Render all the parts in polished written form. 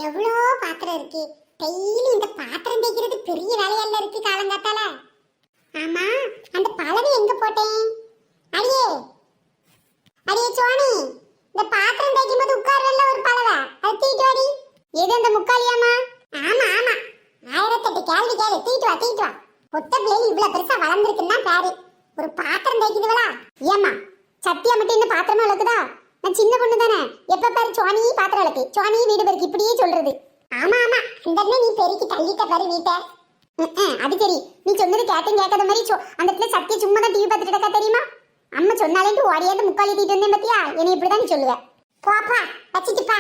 எவ்வளோ பாத்திரம் இருக்கு. டெய்லி இந்த பாத்திரம் தேய்க்கிறது பெரிய வேலையல்ல இருக்கு காலங்காத்தால. ஆமா, அந்த பழவை எங்க போட்டேன்? அடியே அடியே சோனி, இந்த பாத்திரம் தேய்க்கும் போது உட்கார்றல்ல ஒரு பழவை, அது தூக்கிட்டு வாடி. எது அந்த முக்காலியாமா? ஆமா ஆமா, 1008 கேள்வி கேளு, தூக்கிட்டு வா. பொட்ட பிள்ளைங்க இவ்வளவு பெருசா வளர்ந்துருக்குன்னா பாரு, ஒரு பாத்திரம் தேய்க்குதுவளா? ஏமா சத்தியா மட்டும் இந்த பாத்திரமா வளர்க்குதா? நான் சின்ன பொண்ணு தானே, எப்ப பாரு சோனி பாத்திரம் வளர்க்கு, சோனி வீடு பெருக்கு, இப்படியே சொல்றது. ஆமா ஆமா, இந்த நீ பெருக்கி தள்ளிட்ட பாரு வீட்டை. அது சரி, நீ சொன்னது கேட்டும் கேட்காத மாதிரி அந்த இடத்துல சத்திய சும்மா தான் டிவி பார்த்துட்டு இருக்கா தெரியுமா? அம்மா சொன்னாலேன்ட்டு ஓடியாந்து முக்காலி தீட்டு வந்தேன் பத்தியா? என்னை இப்படிதான் நீ சொல்லுவ. போப்பா வச்சுட்டுப்பா,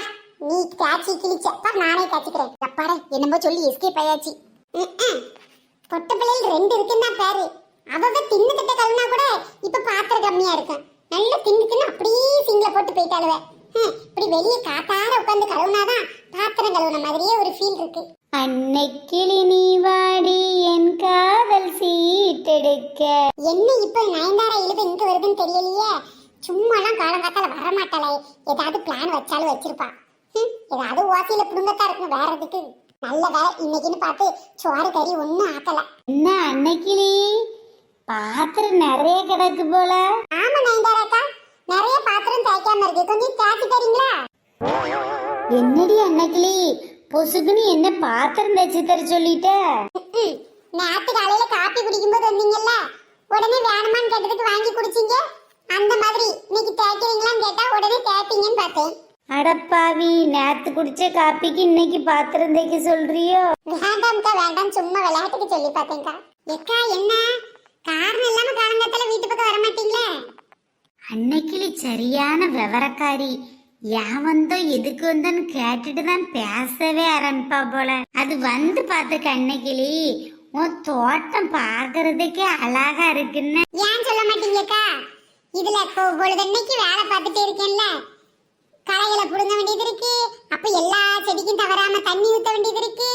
நீ காய்ச்சி கிழிச்சப்பா நானே காய்ச்சிக்கிறேன். அப்பாடா என்னமோ சொல்லி எஸ்கேப் ஆயாச்சு. பொட்ட பிள்ளைகள் 2 இருக்குன்னா பாரு, அவ தின்னு கிட்ட கழுவினா கூட இப்ப பாத்திரம் கம்மியா இருக்கும். நல்லா தின்னு அப்படியே சிங்கில போட்டு போயிட்டாளுவ. இப்படி வெளியே காத்தார உட்காந்து கழுவுனாதான் பாத்திரம் கழுவுன மாதிரியே ஒரு ஃபீல் இருக்கு. அன்னைக்கிளி நீ வாடி என் காதல் சீட்டெடுக்க. என்ன இப்ப நயன்தாரா இழுது இங்க வருதுன்னு தெரியலையே. சும்மாலாம் காலங்காத்தால வரமாட்டாளே, ஏதாவது பிளான் வச்சாலும் வச்சிருப்பா. ஏதாவது ஓசையில புடுங்கத்தான் இருக்கும், வேற எதுக்கு? நல்ல வேலை இன்னைக்குன்னு பார்த்து சோறு கறி ஒன்னும் ஆக்கல. என்ன அன்னைக்கிளி பாத்திரம் நிறைய கிடக்கு போல. ஆமா நயன்தாராக்கா, நிறைய பாத்திரம் தேய்க்காம இருக்கு, கொஞ்சம் தேய்ச்சி தரீங்களா? என்னடி அன்னைக்கிளி பொசுக்குன்னு என்ன பாத்திரம் தேய்ச்சி தர சொல்லிட்ட? நேத்து காலையில காப்பி குடிக்கும்போது வந்தீங்கல்ல, உடனே வேணுமான்னு கேட்டதுக்கு வாங்கி குடிச்சீங்க. அந்த மாதிரி இன்னைக்கு தேய்க்கிறீங்களான்னு கேட்டா உடனே தேய்ப்பீங்கன்னு பார்த்தேன். அடப்பாவி, நேத்து குடிச்ச காப்பிக்கு இன்னைக்கு பாத்திரம் தேய்க்க சொல்றியோ? வேண்டாம்க்கா வேண்டாம், சும்மா விளையாட்டுக்கு சொல்லி பார்த்தேன்க்கா. எக்கா என்ன காரணம் இல்லாம காலங்கத்துல வீட்டு பக்கம் வரமாட்டீங்களே? அன்னைக்கிளி சரியான விவரக்காரி. ஏன் வந்தோ எதுக்கு வந்தோன்னு கேட்டுட்டு தான் பேசவே ஆரம்பிப்பா போல. அது வந்து பார்த்துக்க அன்னைக்கிளி, உன் தோட்டம் பாக்குறதுக்கே அழகா இருக்குன்னு. ஏன் சொல்ல மாட்டீங்கக்கா? இதுல பொழுதன்னைக்கு வேலை பார்த்துட்டே இருக்கேன்ல, களைகளை புடுங்க வேண்டியது இருக்கு, அப்ப எல்லா செடிக்கும் தவறாம தண்ணி ஊத்த வேண்டியது இருக்கு,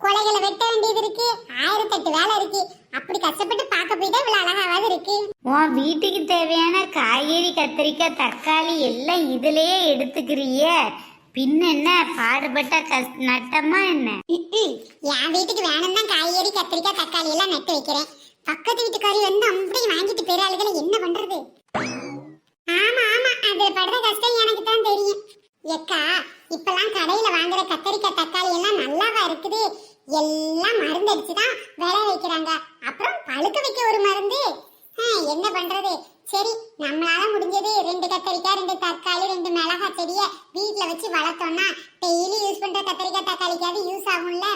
கொலைகளை வெட்ட வேண்டியது இருக்கு, 1008 வேலை இருக்கு. அப்படி கஷ்டப்பட்டு பார்க்க போய் தான் இவ்வளவு அழகாவது இருக்கு. உன் வீட்டுக்கு தேவையான காய்கறி, கத்திரிக்காய், தக்காளி எல்லாம் இதுலயே எடுத்துக்கிறியே, பின்ன என்ன பாடுபட்ட நட்டமா என்ன? என் வீட்டுக்கு வேணும் தான் காய்கறி, கத்திரிக்காய், தக்காளி எல்லாம் நட்டு வைக்கிறேன். பக்கத்து வீட்டுக்காரி வந்து அப்படியே வாங்கிட்டு பெரிய ஆளுகளை என்ன பண்றது? ஆமா ஆமா, அது படுற கஷ்டம் எனக்கு தான் தெரியும். எக்கா, இப்பெல்லாம் கடையில வாங்குற கத்தரிக்காய், தக்காளி எல்லாம் நல்லாவா இருக்குது? எல்லாம் மருந்து அடிச்சுதான் விளை வைக்கிறாங்க. அப்புறம் பழுக்க வைக்க ஒரு மருந்து. என்ன பண்றது? சரி, நம்மளால முடிஞ்சது 2 கத்தரிக்காய், 2 தக்காளி, 2 மிளகாய் செடிய வீட்டுல வச்சு வளர்த்தோம்னா டெய்லி யூஸ் பண்ற கத்தரிக்காய் தக்காளிக்காவது யூஸ் ஆகும்ல.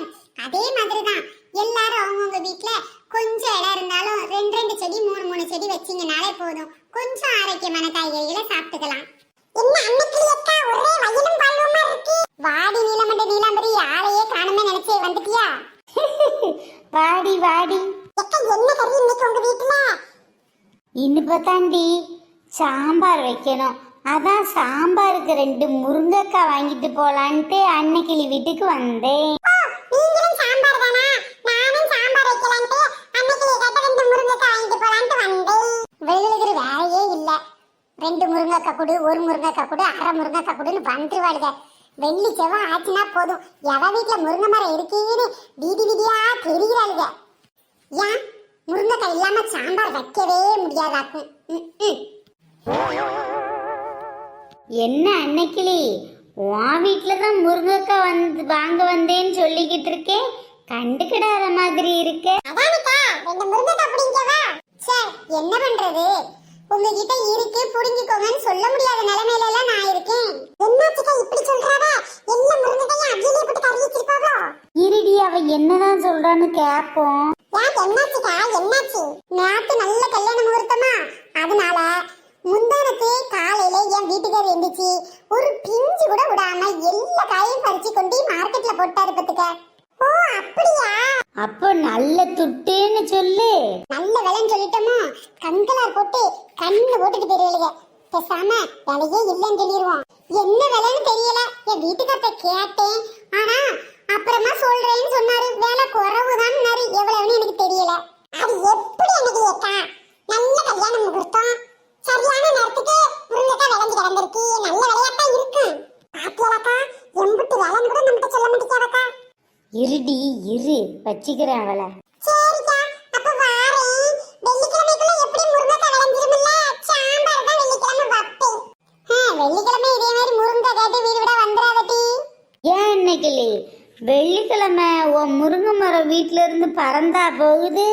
அதே மாதிரிதான் எல்லாரும் அவங்கவுங்க வீட்டுல கொஞ்சம் இடம் இருந்தாலும் 2 செடி 3 செடி வச்சீங்கனாலே போதும். கொஞ்சம் ஆரோக்கியமான காய்கறிகளை சாப்பிட்டுக்கலாம். என்ன அன்னைக்கு அக்கா ஒரே வயலும் பல்லுமா இருக்கு? வாடி நீலமண்ட நீலாம்பரி, ஆளையே காணுமே நினைச்சே வந்துட்டியா? வாடி வாடி. அக்கா என்ன கறி இன்னைக்கு உங்க வீட்டுல? இனிப்பதாண்டி சாம்பார் வைக்கணும். அதான் சாம்பாருக்கு 2 முருங்கைக்காய் வாங்கிட்டு போலான்ட்டு அன்னைக்கிளி வீட்டுக்கு வந்தேன். நீங்களும் சாம்பார் தானா? நானும் சாம்பார் வைக்கலான்ட்டு அன்னைக்கிளி கேட்ட 2 முருங்கைக்காய் வாங்கிட்டு போலான்ட்டு வந்தேன். வெளுகிற வேலையே இல்ல. 2 முருங்கைக்காய் கொடு, 1 முருங்கைக்காய் கொடு, 1/2 முருங்கைக்காய் கொடுன்னு வந்துருவாளுங்க. வெள்ளி செவ்வாய் ஆச்சுன்னா போதும், எவ வீட்டுல முருங்கை மரம் இருக்குன்னு வீதி வீதியா தெரிகிறாளுங்க. ஏன் முருங்கைக்காய் இல்லாம சாம்பார் வைக்கவே முடியாதாக்கும். என்ன அன்னைக்கிளி, உன் வீட்டுலதான் முருங்கைக்காய் வாங்க வந்தேன்னு சொல்லிக்கிட்டு இருக்கேன், கண்டுக்கிடாத மாதிரி இருக்க. அதானுக்கா 2 முருங்கைக்காய் பிடிங்கவா? சரி, என்ன பண்றது? உங்ககிட்ட இருக்கு புடிங்கிக்கோங்கன்னு சொல்ல முடியாத நிலைமையில எல்லாம் நான் இருக்கேன். என்னாச்சுக்கா இப்படி சொல்றாவ? எல்லா முருங்கைக்காயும் அடியிலே போட்டு கறி வச்சிருப்பாவோ? இருடி, அவ என்னதான் சொல்றான்னு கேப்போம். ஏன் என்னாச்சுக்கா? என்னாச்சு? நேத்து நல்ல கல்யாண முகூர்த்தமா, அதனால முந்தானத்தே காலையில என் வீட்டுக்காரர் எந்திரிச்சு ஒரு பிஞ்சு கூட விடாம எல்லா காயையும் பறிச்சு கொண்டு மார்க்கெட்ல போட்டாரு பத்துக்க. ஓ அப்படியா? அப்போ நல்ல துட்டுன்னு சொல்லு. நல்ல விலைன்னு சொல்லிட்டோமோ, கண்களார் போட்டு கண்ணு போட்டுட்டு தெரியலையே. பேசாம விலையே இல்லைன்னு சொல்லிடுவோம். என்ன விலைன்னு தெரியல. என் வீட்டுக்கார்ட்ட கேட்டேன், ஆனா அப்புறமா சொல்றேன்னு சொன்னாரு. விலை குறவுதான், எவ்வளவுன்னு எனக்கு தெரியல. அது எப்படி எனக்கு கேட்டா? நல்ல கல்யாண முகூர்த்தம், சரியான நேரத்துக்கு முருங்கைக்காய் விளைஞ்சு கிடந்திருக்கு, நல்ல விலையாத்தான் இருக்கு. பாத்தியாக்கா, எம்புட்டு விலைன்னு கூட நம்மகிட்ட சொல்ல இருடி இரு, வச்சுக்கிறேன் அவளை. சரிக்கா, அப்ப வாரேன். வெள்ளிக்கிழமைக்குள்ள எப்படி முருங்கைக்காய் விளைஞ்சிருமில்ல? சாம்பார் தான் வெள்ளிக்கிழமை வைப்பேன். வெள்ளிக்கிழமை இதே மாதிரி முருங்கை கேட்டு வீடு விட வந்துடாதடி. ஏன் அன்னைக்கிளி, வெள்ளிக்கிழமை உன் முருங்கை மரம் வீட்டுல இருந்து பறந்தா போகுது?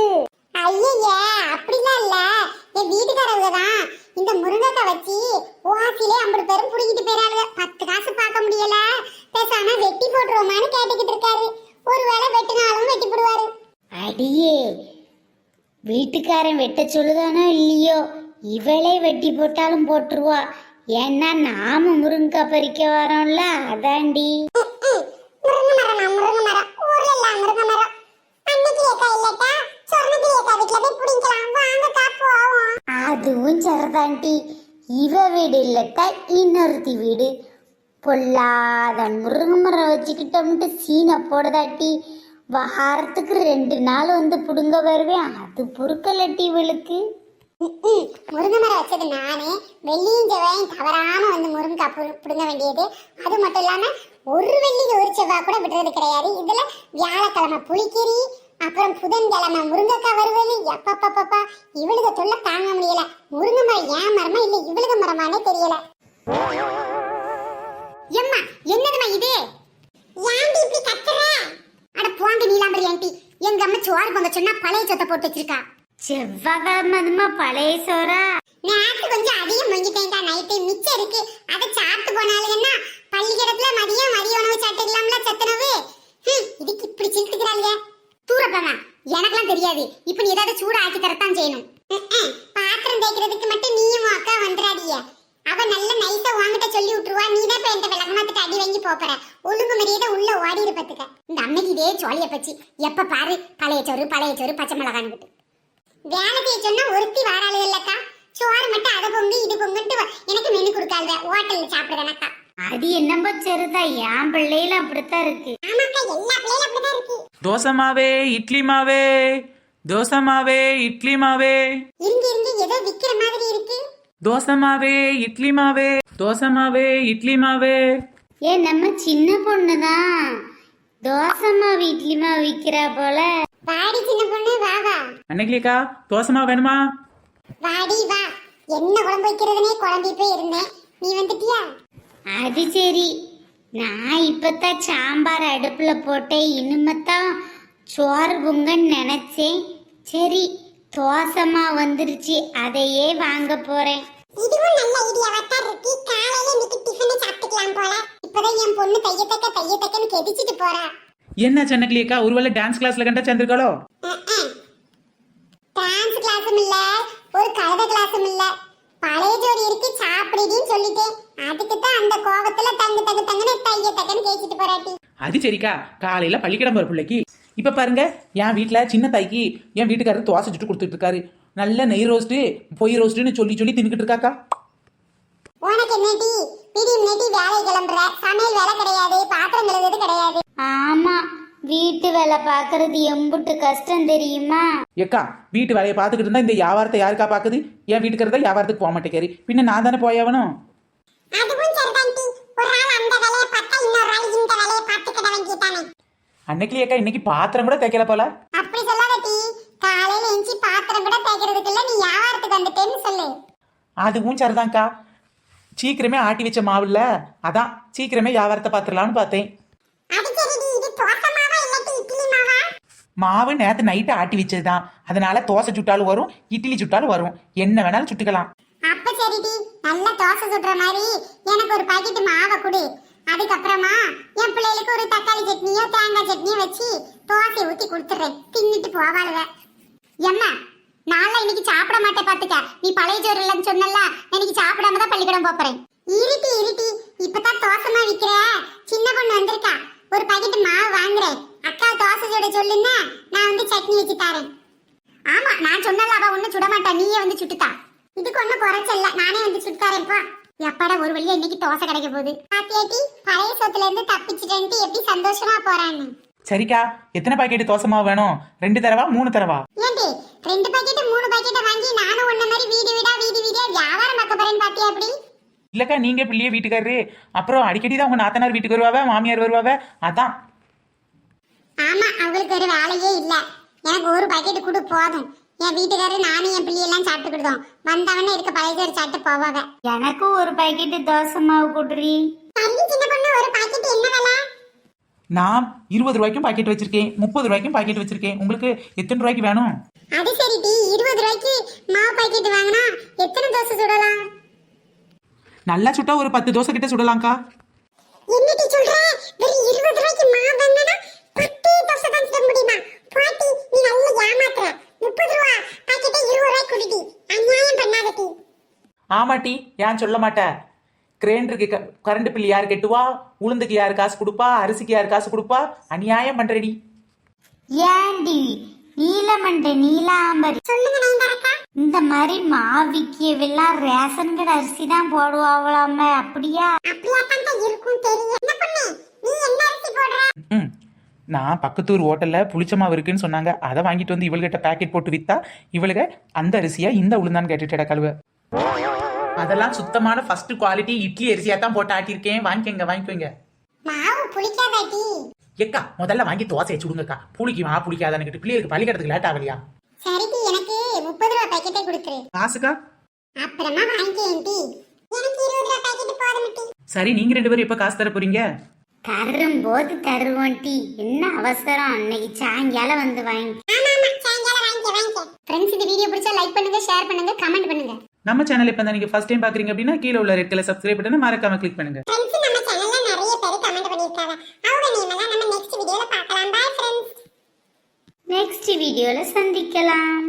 ஐயய்யா, அப்படிலாம் இல்ல. என் வீட்டுக்காரவங்க தான் இந்த முருங்கைக்காய் வச்சு ஓசிலே 50 பேரும் புடிக்கிட்டு போயிடாங்க. 10 காசு பார்க்க முடியல, பேசாம வெட்டி போட்டுருவோமான்னு கேட்டுக்கிட்டு இருக்காரு. ஒருவேளை வெட்டினாலும் வெட்டி போடுவாரு. அடியே, வீட்டுக்காரன் வெட்ட சொல்லுதானோ இல்லையோ, இவளே வெட்டி போட்டாலும் போட்டுருவா. ஏன்னா நாம முருங்கைக்காய் பறிக்க வரோம்ல, அதாண்டி. முருங்கை மரம், முருங்கை மரம், ஊர்ல எல்லாம் முருங்கை மரம். அன்னைக்கு ஏக்கா இல்லட்டா சொர்ணத்தில் ஏக்கா வீட்டுல போய் புடிக்கலாம். வாங்கக்கா போவோம். அதுவும் சரிதாண்டி. இவ வீடு இல்லட்டா இன்னொருத்தி வீடு. பொல்லாத முருங்கை மரம் வச்சுக்கிட்டோம்ட்டு சீனை போடுதாட்டி. வாரத்துக்கு 2 நாள் வந்து புடுங்க வருவேன். அது பொறுக்கலட்டி இவளுக்கு. முருங்கை மரம் வச்சது நானே. வெள்ளியும் செவ்வாயும் தவறாம வந்து முருங்கைக்காய் புடுங்க வேண்டியது. அது மட்டும் இல்லாம ஒரு வெள்ளிக்கு ஒரு செவ்வாய் கூட விடுறது கிடையாது. இதுல வியாழக்கிழமை புளிக்கறி, அப்புறம் புதன்கிழமை முருங்கைக்காய் வருவது. எப்பப்பப்பா, இவளுக்கு தொல்லை தாங்க முடியல. முருங்கை மரம் ஏன் மரமா இல்ல இவளுக்கு மரமானே தெரியல. எம்மா, என்னதுமா இது? ஏன்டி இப்படி கத்துற? அட போங்க நீலாம்பரி ஆண்டி, எங்க அம்மா சோறு பொங்க சொன்னா பழைய சொத்தை போட்டு வச்சிருக்கா. செவ்வாய்க்கிழமை அதுமா பழைய சோறா? நேற்று கொஞ்சம் அதிகம் மொங்கிட்டேன்டா. நைட்டு மிச்சம் இருக்கு, அதை சாப்பிட்டு போனாலுங்கன்னா பள்ளிக்கூடத்துல மதிய உணவு சாப்பிட்டுக்கலாம்ல, சத்துணவு. இதுக்கு இப்படி சிரித்துக்கிறாளுங்க. தூரப்பாமா, எனக்கெல்லாம் தெரியாது. இப்ப நீ ஏதாவது சூட ஆக்கி தரத்தான் செய்யணும். பாத்திரம் தேய்க்கிறதுக்கு மட்டும் நீயும் அக்கா வந்துடாதீங்க. அவ நல்ல நைஸா வாங்கிட்ட சொல்லி விட்டுருவா. நீ தான் இப்ப எந்த விளக்கமாத்துக்கு அடி வாங்கி போற. ஒழுங்கு மரியாதை உள்ள ஓடிடு பத்துக்க. இந்த அம்மைக்கு இதே சோழிய பச்சு எப்ப பாரு பழைய சோறு பச்சை மிளகான்னு வேலை செய்ய சொன்னா ஒருத்தி வாராளு இல்லக்கா. சோறு மட்டும் அதை பொங்கு இது பொங்குன்ட்டு எனக்கு மெனு கொடுக்காத. ஹோட்டல்ல சாப்பிடுறேனக்கா. அது என்னப்பா சரிதா, என் பிள்ளையில அப்படித்தான் இருக்கு. ஆமாக்கா, எல்லா பிள்ளைகளும் அப்படிதான் இருக்கு. தோசை மாவே இட்லி மாவே, தோசை மாவே இட்லி மாவே, இருந்து ஏதோ விக்கிற மாதிரி இருக்கு. தோசை மாவே இட்லி மாவே, தோசை மாவே இட்லி மாவே. ஏன் நம்ம சின்ன பொண்ணுதான் தோசைமா இட்லிமா விக்கிறா போல. வாடி சின்ன பொண்ணு, வா வா. அன்னைக்கிலேக்கா தோசை மாவு வேணுமா? வாடி வா. என்ன குழம்பு வைக்கிறதுனே குழம்பி போய் இருந்தேன், நீ வந்துட்டியா? அது சரி, நான் இப்பதான் சாம்பார் அடுப்புல போட்டேன். இனிமேத்தான் சோறு பொங்கன்னு நினைச்சேன். சரி, தோசைமா வந்துருச்சு, அதையே வாங்க போறேன். இதுவும் நல்ல ஐடியாவா இருக்கு. காலையில இன்னைக்கு டிஃபன் சாப்பிட்டுக்கலாம் போல. இப்பதான் என் பொண்ணு தையத்தக்கன்னு கெதிச்சிட்டு போறா. என்ன சென்னக்கிலேக்கா, ஒருவேளை டான்ஸ் கிளாஸ்ல கண்டா சேர்ந்திருக்காளோ? டான்ஸ் கிளாஸும் இல்ல, ஒரு கவிதை கிளாஸும் இல்ல. பழைய ஜோடி இருக்கு சாப்பிடுன்னு சொல்லிட்டேன். அதுக்கு தான் அந்த கோவத்துல தங்குன்னு தையத்தக்கன்னு கேச்சிட்டு போறாட்டி. அது சரிக்கா, காலையில பள்ளிக்கிடம் போற பிள்ளைக்கு இப்ப பாருங்க, என் வீட்டுல சின்ன தாய்க்கு என் வீட்டுக்காரர் தோசை சுட்டு கொடுத்துட்டு இருக்காரு. நல்ல நெய் ரோஸ்ட் பொய் ரோஸ்ட்னு சொல்லி தின்னுக்கிட்டு இருக்காக்கா. உனக்கு என்னடி பிடி நெட்டி வேலை கிளம்புற? சமையல் வேலை கிடையாது, பாத்திரம் கழுவுறது கிடையாது. ஆமா, வீட்டு வேலை பாக்குறது எம்புட்டு கஷ்டம் தெரியுமா? ஏக்கா, வீட்டு வேலையை பார்த்துக்கிட்டு இருந்தா இந்த வியாபாரத்தை யாருக்கா பாக்குது? என் வீட்டுக்காரர் தான் வியாபாரத்துக்கு போக மாட்டேங்காரு, பின்ன நான் தானே போயாவணும். அதுவும் சரிதான்டி. ஒரு ஆள் அந்த வேலையை பார்த்தா இன்னொரு ஆள் இந்த வேலையை பார்த்துக்கிட வேண்டியதானே. அன்னைக்கிலேக்கா இன்னைக்கு பாத்திரம் கூட தைக்கல போல. அப்படி சொல்லாதடி. காலையில எஞ்சி பாத்திரம் கூட தைக்கிறதுக்கு இல்ல, நீ வியாபாரத்துக்கு வந்துட்டேன்னு சொல்லு. அதுவும் சரிதான்க்கா, சீக்கிரமே ஆட்டி வச்ச மாவுல, அதான் சீக்கிரமே வியாபாரத்தை பார்த்துடலாம்னு பார்த்தேன். மாவு நேற்று நைட்டு ஆட்டி வச்சதுதான், அதனால தோசை சுட்டாலும் வரும் இட்லி சுட்டாலும் வரும், என்ன வேணாலும் சுட்டுக்கலாம். அப்ப சரிடி, நல்ல தோசை சுடுற மாதிரி எனக்கு ஒரு பாக்கெட் மாவை கொடு. அதுக்கப்புறமா என் பிள்ளைகளுக்கு ஒரு தக்காளி சட்னியோ தேங்காய் சட்னியோ வச்சு தோசை ஊத்தி கொடுத்துறேன், தின்னுட்டு போவாளுவ. எம்மா, நாளை இன்னைக்கு சாப்பிட மாட்டேன் பாத்துக்க. நீ பழைய சோறு இல்லைன்னு சொன்னல, இன்னைக்கு சாப்பிடாம தான் பள்ளிக்கூடம் போறேன். இருட்டி இப்பதான் தோசைமா விக்கிற. சின்ன பொண்ணு வந்திருக்கா, ஒரு பாக்கெட் மாவு வாங்குறேன். அக்கா தோசை சுட சொல்லுன்னா நான் வந்து சட்னி வச்சு தரேன். ஆமா, நான் சொன்னல அவ ஒண்ணு சுட மாட்டா, நீயே வந்து சுட்டுத்தா. இதுக்கு ஒன்னும் குறைச்சல்ல, நானே வந்து சுட்டு தரேன்ப்பா. எப்பாடா ஒரு வழியா இன்னைக்கு தோசை கிடைக்க போகுது. பாத்தியாட்டி, பழைய சொத்துல இருந்து தப்பிச்சுட்டு எப்படி சந்தோஷமா போறான்னு. சரிக்கா, எத்தனை பாக்கெட் தோசை மாவு வேணும்? 2 தரவா 3 தரவா? ஏண்டி 2 பாக்கெட் 3 பாக்கெட் வாங்கி நானும் ஒன்ன மாதிரி வீடு வீடியா வியாபாரம் பார்க்க போறேன்னு பாத்தியா? அப்படி இல்லக்கா, நீங்க பிள்ளைய வீட்டுக்காரரு, அப்புறம் அடிக்கடி தான் உங்க நாத்தனார் வீட்டுக்கு வருவாவ, மாமியார் வருவாவ, அதான். ஆமா அவங்களுக்கு ஒரு வேலையே இல்ல. எனக்கு ஒரு பாக்கெட் கொடு போதும். என் வீட்டுக்காரரு நானும் என் பிள்ளையெல்லாம் சாப்பிட்டுக்கிட்டோம். வந்தவனே இருக்க பழைய சாப்பிட்டு போவாங்க. எனக்கும் ஒரு பாக்கெட்டு தோசை மாவு கொடுறி. தம்பி சின்ன பொண்ணு ஒரு பாக்கெட் என்ன விலை? நான் 20 ரூபாய்க்கும் பாக்கெட் வச்சிருக்கேன், 30 ரூபாய்க்கும் பாக்கெட் வச்சிருக்கேன். உங்களுக்கு எத்தனை ரூபாய்க்கு வேணும்? அது சரி டி, 20 ரூபாய்க்கு மாவு பாக்கெட் வாங்கினா எத்தனை தோசை சுடலாம்? நல்லா சுட்டா ஒரு 10 தோசை கிட்ட சுடலாம்க்கா. என்ன டி சொல்ற? வெறும் 20 ரூபாய்க்கு மாவு வாங்கினா 10 தோசை தான் சுட முடியுமா? பாட்டி நீ நல்ல ஏமாத்துற. 30 ரூபாய் பாக்கெட்டை 20 ரூபாய்க்கு குடுடி. அநியாயம் பண்ணாத டி. ஆமாட்டி, ஏன் சொல்ல மாட்டேன். கிரைண்டருக்கு கரண்ட் பில் யார் கட்டுவா, உளுந்துக்கு யார் காசு கொடுப்பா, அரிசிக்கு யார் காசு கொடுப்பா, அநியாயம் பண்றடி. ஏண்டி நீலமண்டை நீலாம்பரி, சொல்லுங்க நயன்தாரக்கா. இந்த மாதிரி மாவிக்கெல்லாம் ரேஷன் கடை அரிசி தான் போடுவாங்களாமே, அப்படியா? அப்படியே தான் இருக்கும் தெரியும். என்ன பண்ணு நீ என்ன அரிசி போடுற? ம், நான் பக்கத்தூர் ஹோட்டல்ல புளிச்ச மாவு இருக்குன்னு சொன்னாங்க. அதை வாங்கிட்டு வந்து இவள்கிட்ட பேக்கெட் போட்டு வித்தா இவளுக அந்த அரிசியா இந்த உளுந்தான்னு கேட்டுட்டா கழுவ. அதெல்லாம் சுத்தமான ஃபர்ஸ்ட் குவாலிட்டி இட்லி அரிசியா தான் போட்டு ஆட்டியிருக்கேன். வாங்கிக்கோங்க. மாவு புளிக்காதாட்டி. ஏக்கா முதல்ல வாங்கி தோசையை சுடுங்கக்கா. புளிக்குமா புளிக்காதான்னு பிள்ளைகளுக்கு பள்ளிக்கூடத்துக்கு லேட் ஆகலையா? சரிடி, எனக்கு 30 ரூபாய் பாக்கெட்டை கொடுத்துரு. காசுக்கா அப்புறமா வாங்கிக்கேன் டி. எனக்கு 20 ரூபாய் பாக்கெட் போதும் டி. சரி, நீங்க 2 பேரும் எப்ப காசு தர போறீங்க? தரும்போது தருவோம் டி, என்ன அவசரம், அன்னைக்கு சாயங்காலம் வந்து வாங்கி. ஆமா சாயங்காலம் வாங்கிக்க. ஃப்ரெண்ட்ஸ் இந்த வீடியோ பிடிச்சா லைக் பண்ணுங்க, ஷேர் பண்ணுங்க, கமெண்ட் பண்ணுங்க. நம்ம சேனல் இப்ப நீங்க ஃபர்ஸ்ட் டைம் பாக்குறீங்க அப்படின்னா கீழே உள்ள ரெட் கலர் சப்ஸ்கிரைப் பட்டனை மறக்காம கிளிக் பண்ணுங்க. ஃப்ரெண்ட்ஸ் நம்ம சேனல்ல நிறைய பேர் கமெண்ட் பண்ணிருக்காங்க. அவங்க நேம் எல்லாம் நம்ம நெக்ஸ்ட் வீடியோல பார்க்கலாம். Bye friends. நெக்ஸ்ட் வீடியோல சந்திக்கலாம்.